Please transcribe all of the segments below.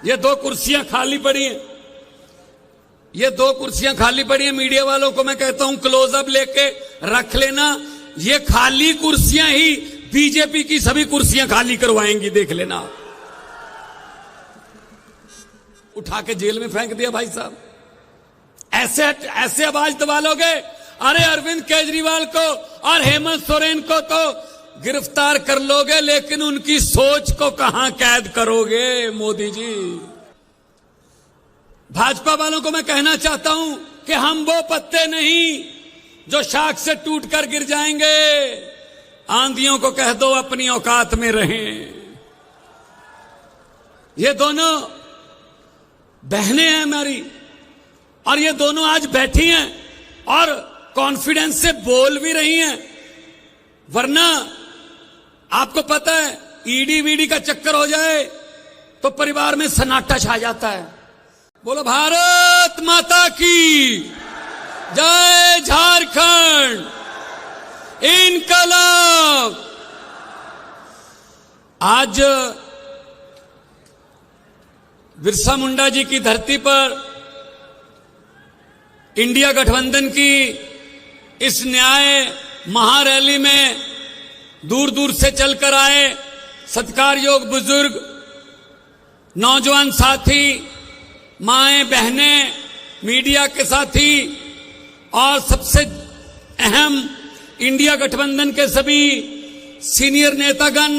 ये दो कुर्सियां खाली पड़ी हैं, ये दो कुर्सियां खाली पड़ी हैं। मीडिया वालों को मैं कहता हूं क्लोजअप लेके रख लेना, ये खाली कुर्सियां ही बीजेपी की सभी कुर्सियां खाली करवाएंगी, देख लेना। उठा के जेल में फेंक दिया भाई साहब। ऐसे ऐसे आवाज दबा लोगे? अरे अरविंद केजरीवाल को और हेमंत सोरेन को तो गिरफ्तार कर लोगे, लेकिन उनकी सोच को कहां कैद करोगे मोदी जी? भाजपा वालों को मैं कहना चाहता हूं कि हम वो पत्ते नहीं जो शाख से टूटकर गिर जाएंगे। आंधियों को कह दो अपनी औकात में रहें। ये दोनों बहनें हैं हमारी, और ये दोनों आज बैठी हैं और कॉन्फिडेंस से बोल भी रही हैं। वरना आपको पता है, ईडी वीडी का चक्कर हो जाए तो परिवार में सन्नाटा छा जाता है। बोलो भारत माता की जय, झारखंड इनकलाब। आज बिरसा मुंडा जी की धरती पर इंडिया गठबंधन की इस न्याय महारैली में दूर दूर से चलकर आए सत्कारयोग बुजुर्ग, नौजवान साथी, माएं बहनें, मीडिया के साथी और सबसे अहम इंडिया गठबंधन के सभी सीनियर नेतागण।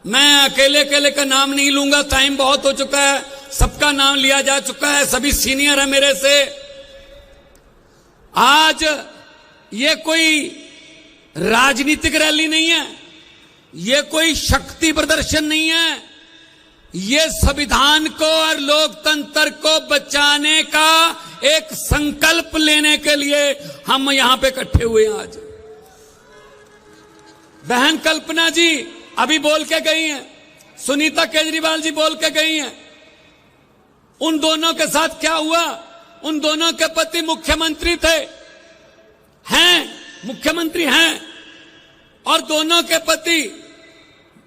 मैं अकेले अकेले का नाम नहीं लूंगा, टाइम बहुत हो चुका है, सबका नाम लिया जा चुका है, सभी सीनियर है मेरे से। आज ये कोई राजनीतिक रैली नहीं है, ये कोई शक्ति प्रदर्शन नहीं है, ये संविधान को और लोकतंत्र को बचाने का एक संकल्प लेने के लिए हम यहां पे इकट्ठे हुए हैं। आज बहन कल्पना जी अभी बोल के गई हैं, सुनीता केजरीवाल जी बोल के गई हैं। उन दोनों के साथ क्या हुआ? उन दोनों के पति मुख्यमंत्री थे, हैं मुख्यमंत्री हैं, और दोनों के पति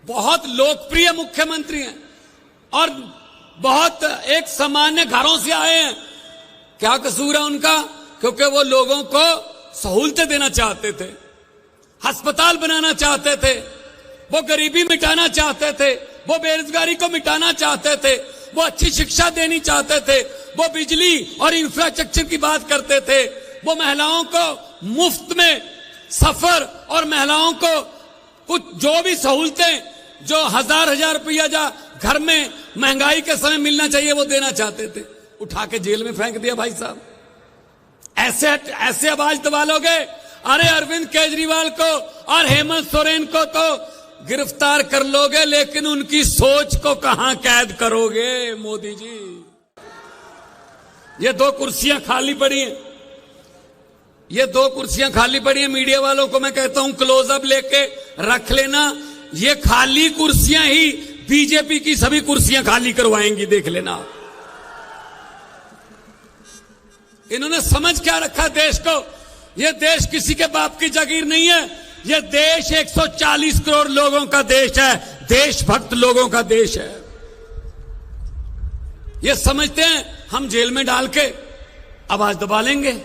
बहुत लोकप्रिय मुख्यमंत्री हैं और बहुत एक सामान्य घरों से आए हैं। क्या कसूर है उनका? क्योंकि वो लोगों को सहूलतें देना चाहते थे, अस्पताल बनाना चाहते थे, वो गरीबी मिटाना चाहते थे, वो बेरोजगारी को मिटाना चाहते थे, वो अच्छी शिक्षा देनी चाहते थे, वो बिजली और इंफ्रास्ट्रक्चर की बात करते थे, वो महिलाओं को मुफ्त में सफर और महिलाओं को कुछ जो भी सहूलतें जो हजार रुपया जा घर में महंगाई के समय मिलना चाहिए वो देना चाहते थे। उठा के जेल में फेंक दिया भाई साहब। ऐसे ऐसे आवाज दबा लोगे? अरे अरविंद केजरीवाल को और हेमंत सोरेन को तो गिरफ्तार कर लोगे, लेकिन उनकी सोच को कहां कैद करोगे मोदी जी? ये दो कुर्सियां खाली पड़ी हैं, ये दो कुर्सियां खाली पड़ी हैं। मीडिया वालों को मैं कहता हूं क्लोजअप लेके रख लेना, ये खाली कुर्सियां ही बीजेपी की सभी कुर्सियां खाली करवाएंगी, देख लेना। इन्होंने समझ क्या रखा देश को? ये देश किसी के बाप की जागीर नहीं है, ये देश 140 करोड़ लोगों का देश है, देशभक्त लोगों का देश है। ये समझते हैं हम जेल में डाल के आवाज दबा लेंगे,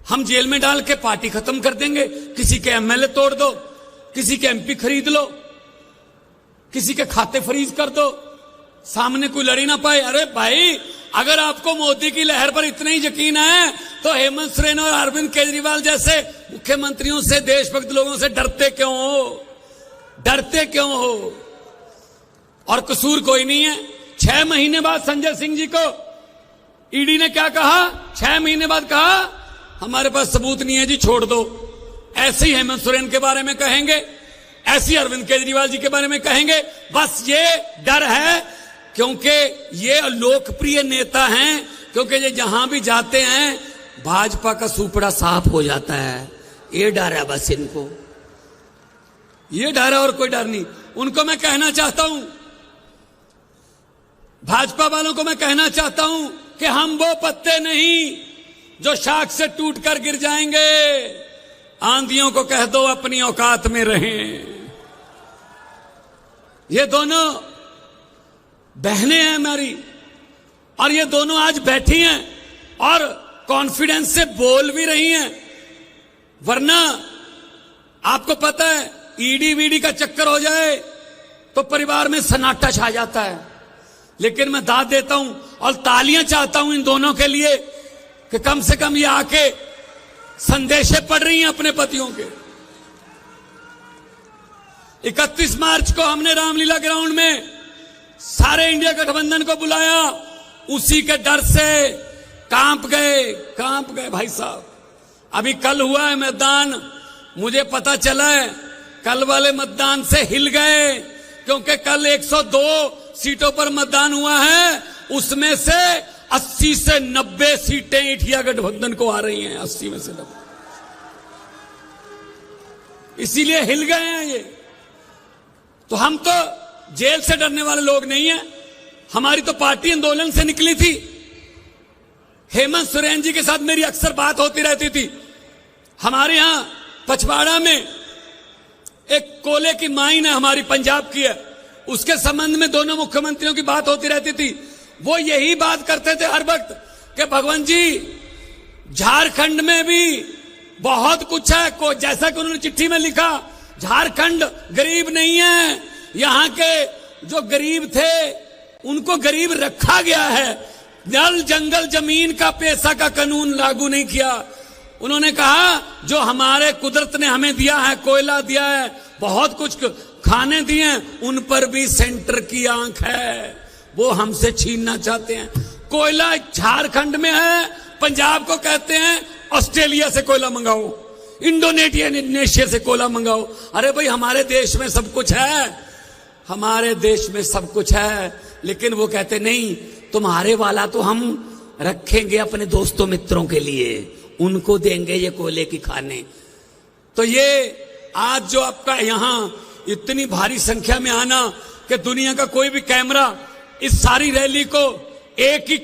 हम जेल में डाल के पार्टी खत्म कर देंगे, किसी के एमएलए तोड़ दो, किसी के एमपी खरीद लो, किसी के खाते फ्रीज कर दो, सामने कोई लड़ी ना पाए। अरे भाई, अगर आपको मोदी की लहर पर इतना ही यकीन है तो हेमंत सोरेन और अरविंद केजरीवाल जैसे मुख्यमंत्रियों से, देशभक्त लोगों से डरते क्यों हो? डरते क्यों हो? और कसूर कोई नहीं है। 6 महीने बाद संजय सिंह जी को ईडी ने क्या कहा? 6 महीने बाद कहा हमारे पास सबूत नहीं है जी, छोड़ दो। ऐसे ही हेमंत सोरेन के बारे में कहेंगे, ऐसी अरविंद केजरीवाल जी के बारे में कहेंगे। बस ये डर है क्योंकि ये लोकप्रिय नेता हैं, क्योंकि ये जहां भी जाते हैं भाजपा का सुपड़ा साफ हो जाता है। ये डर है बस इनको, ये डर है और कोई डर नहीं। उनको मैं कहना चाहता हूं, भाजपा वालों को मैं कहना चाहता हूं कि हम वो पत्ते नहीं जो शाख से टूटकर गिर जाएंगे। आंधियों को कह दो अपनी औकात में रहें। ये दोनों बहनें हैं हमारी, और ये दोनों आज बैठी हैं और कॉन्फिडेंस से बोल भी रही हैं। वरना आपको पता है ईडी वीडी का चक्कर हो जाए तो परिवार में सन्नाटा छा जाता है। लेकिन मैं दाद देता हूं और तालियां चाहता हूं इन दोनों के लिए कि कम से कम ये आके संदेशे पढ़ रही हैं अपने पतियों के। 31 मार्च को हमने रामलीला ग्राउंड में सारे इंडिया गठबंधन को बुलाया, उसी के डर से कांप गए भाई साहब। अभी कल हुआ है मतदान, मुझे पता चला है कल वाले मतदान से हिल गए, क्योंकि कल 102 सीटों पर मतदान हुआ है, उसमें से 80 से 90 सीटें इंडिया गठबंधन को आ रही हैं, 80 में से 90, इसीलिए हिल गए हैं ये। तो हम तो जेल से डरने वाले लोग नहीं हैं। हमारी तो पार्टी आंदोलन से निकली थी। हेमंत सोरेन जी के साथ मेरी अक्सर बात होती रहती थी। हमारे यहां पचवाड़ा में एक कोयले की माइन है, हमारी पंजाब की है, उसके संबंध में दोनों मुख्यमंत्रियों की बात होती रहती थी। वो यही बात करते थे हर वक्त कि भगवंत जी झारखंड में भी बहुत कुछ है, जैसा कि उन्होंने चिट्ठी में लिखा, झारखंड गरीब नहीं है, यहां के जो गरीब थे उनको गरीब रखा गया है, जल जंगल जमीन का पैसा का कानून लागू नहीं किया। उन्होंने कहा जो हमारे कुदरत ने हमें दिया है, कोयला दिया है, बहुत कुछ खाने दिए हैं, उन पर भी सेंटर की आंख है, वो हमसे छीनना चाहते हैं। कोयला झारखंड में है, पंजाब को कहते हैं ऑस्ट्रेलिया से कोयला मंगाओ, इंडोनेशिया से कोयला मंगाओ। अरे भाई हमारे देश में सब कुछ है, हमारे देश में सब कुछ है, लेकिन वो कहते नहीं, तुम्हारे वाला तो हम रखेंगे अपने दोस्तों मित्रों के लिए, उनको देंगे ये कोयले की खाने। तो ये आज जो आपका यहां इतनी भारी संख्या में आना कि दुनिया का कोई भी कैमरा इस सारी रैली को एक ही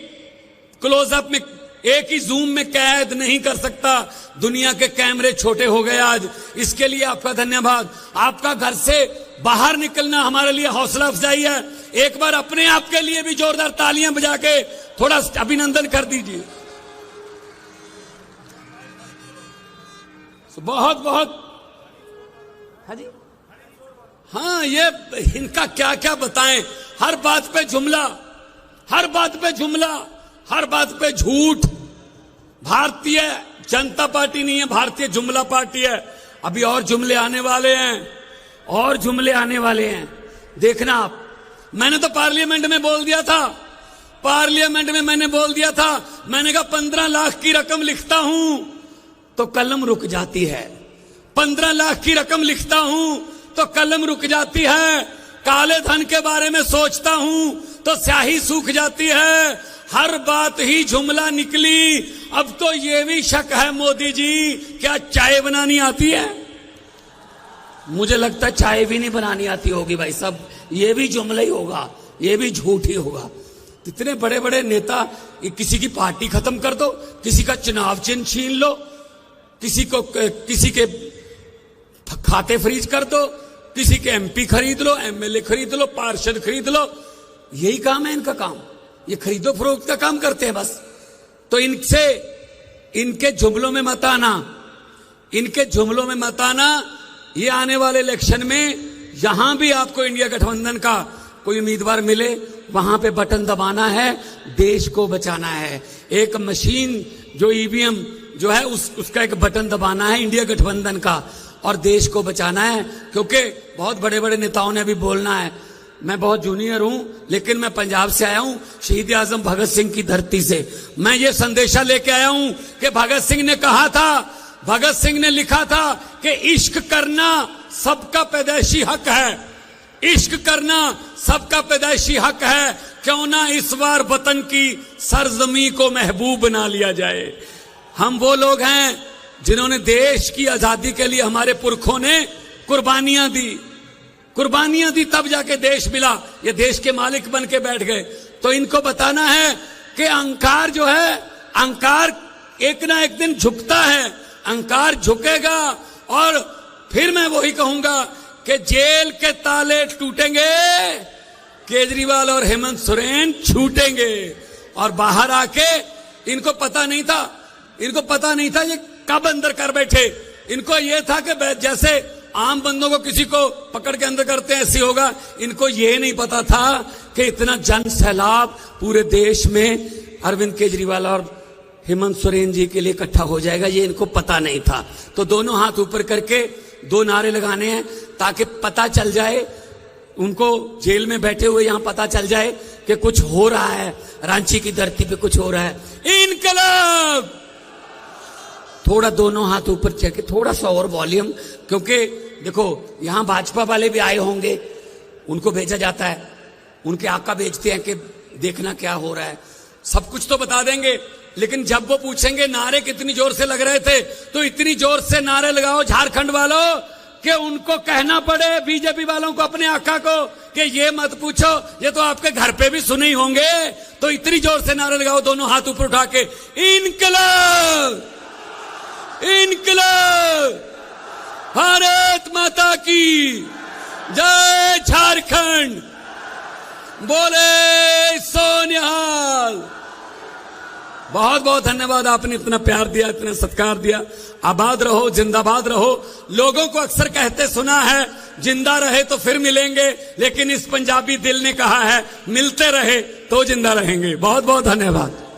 क्लोजअप में, एक ही जूम में कैद नहीं कर सकता। दुनिया के कैमरे छोटे हो गए आज, इसके लिए आपका धन्यवाद। आपका घर से बाहर निकलना हमारे लिए हौसला अफजाई है। एक बार अपने आप के लिए भी जोरदार तालियां बजा के थोड़ा अभिनंदन कर दीजिए। बहुत बहुत हाँ जी, हाँ, ये इनका क्या क्या बताएं, हर बात पे जुमला, हर बात पे जुमला, हर बात पे झूठ। भारतीय जनता पार्टी नहीं है, भारतीय जुमला पार्टी है। अभी और जुमले आने वाले हैं, और जुमले आने वाले हैं, देखना आप। मैंने तो पार्लियामेंट में बोल दिया था, पार्लियामेंट में मैंने बोल दिया था, मैंने कहा 15 लाख की रकम लिखता हूं तो कलम रुक जाती है, 15 लाख की रकम लिखता हूं तो कलम रुक जाती है, काले धन के बारे में सोचता हूं तो स्याही सूख जाती है, हर बात ही जुमला निकली। अब तो ये भी शक है मोदी जी, क्या चाय बनानी आती है? मुझे लगता है चाय भी नहीं बनानी आती होगी भाई साहब, ये भी जुमला ही होगा, ये भी झूठ ही होगा। इतने बड़े बड़े नेता, किसी की पार्टी खत्म कर दो, किसी का चुनाव चिन्ह छीन लो, किसी के खाते फ्रीज कर दो, किसी के एमपी खरीद लो, एमएलए खरीद लो, पार्षद खरीद लो, यही काम है इनका काम, ये खरीदो फरोख्त का काम करते हैं बस। तो इनसे, इनके जुमलों में मत आना, इनके जुमलों में मत आना। ये आने वाले इलेक्शन में यहां भी आपको इंडिया गठबंधन का कोई उम्मीदवार मिले, वहां पे बटन दबाना है, देश को बचाना है। एक मशीन जो ईवीएम जो है उसका एक बटन दबाना है इंडिया गठबंधन का, और देश को बचाना है। क्योंकि बहुत बड़े बड़े नेताओं ने अभी बोलना है, मैं बहुत जूनियर हूं, लेकिन मैं पंजाब से आया हूं, शहीद आजम भगत सिंह की धरती से। मैं ये संदेशा लेके आया हूं कि भगत सिंह ने कहा था, भगत सिंह ने लिखा था कि इश्क करना सबका पैदाइशी हक है, इश्क करना सबका पैदाइशी हक है, क्यों ना इस बार वतन की सरजमी को महबूब बना लिया जाए। हम वो लोग हैं जिन्होंने देश की आजादी के लिए, हमारे पुरखों ने कुर्बानियां दी, तब जाके देश मिला। ये देश के मालिक बन के बैठ गए। तो इनको बताना है कि अहंकार जो है, अहंकार एक ना एक दिन झुकता है, अहंकार झुकेगा। और फिर मैं वही कहूंगा कि जेल के ताले टूटेंगे, केजरीवाल और हेमंत सोरेन छूटेंगे। और बाहर आके इनको पता नहीं था ये कब अंदर कर बैठे। इनको ये था कि जैसे आम बंदों को किसी को पकड़ के अंदर करते हैं ऐसी होगा। इनको ये नहीं पता था कि इतना जन सैलाब पूरे देश में अरविंद केजरीवाल और हेमंत सोरेन जी के लिए इकट्ठा हो जाएगा, ये इनको पता नहीं था। तो दोनों हाथ ऊपर करके 2 नारे लगाने हैं ताकि पता चल जाए उनको, जेल में बैठे हुए यहां पता चल जाए कि कुछ हो रहा है, रांची की धरती पे कुछ हो रहा है। इनकलाब। थोड़ा दोनों हाथ ऊपर चेके, थोड़ा सा और वॉल्यूम, क्योंकि देखो यहां भाजपा वाले भी आए होंगे, उनको भेजा जाता है, उनके आका भेजते हैं कि देखना क्या हो रहा है। सब कुछ तो बता देंगे, लेकिन जब वो पूछेंगे नारे कितनी जोर से लग रहे थे, तो इतनी जोर से नारे लगाओ झारखंड वालों कि उनको कहना पड़े बीजेपी वालों को, अपने आका को, कि ये मत पूछो, ये तो आपके घर पे भी सुने ही होंगे। तो इतनी जोर से नारे लगाओ दोनों हाथ ऊपर उठा के, इनकलाब, इनकलाब, भारत माता की जय, झारखंड बोले सोनिहाल। बहुत बहुत धन्यवाद, आपने इतना प्यार दिया, इतना सत्कार दिया। आबाद रहो, जिंदाबाद रहो। लोगों को अक्सर कहते सुना है जिंदा रहे तो फिर मिलेंगे, लेकिन इस पंजाबी दिल ने कहा है मिलते रहे तो जिंदा रहेंगे। बहुत बहुत धन्यवाद।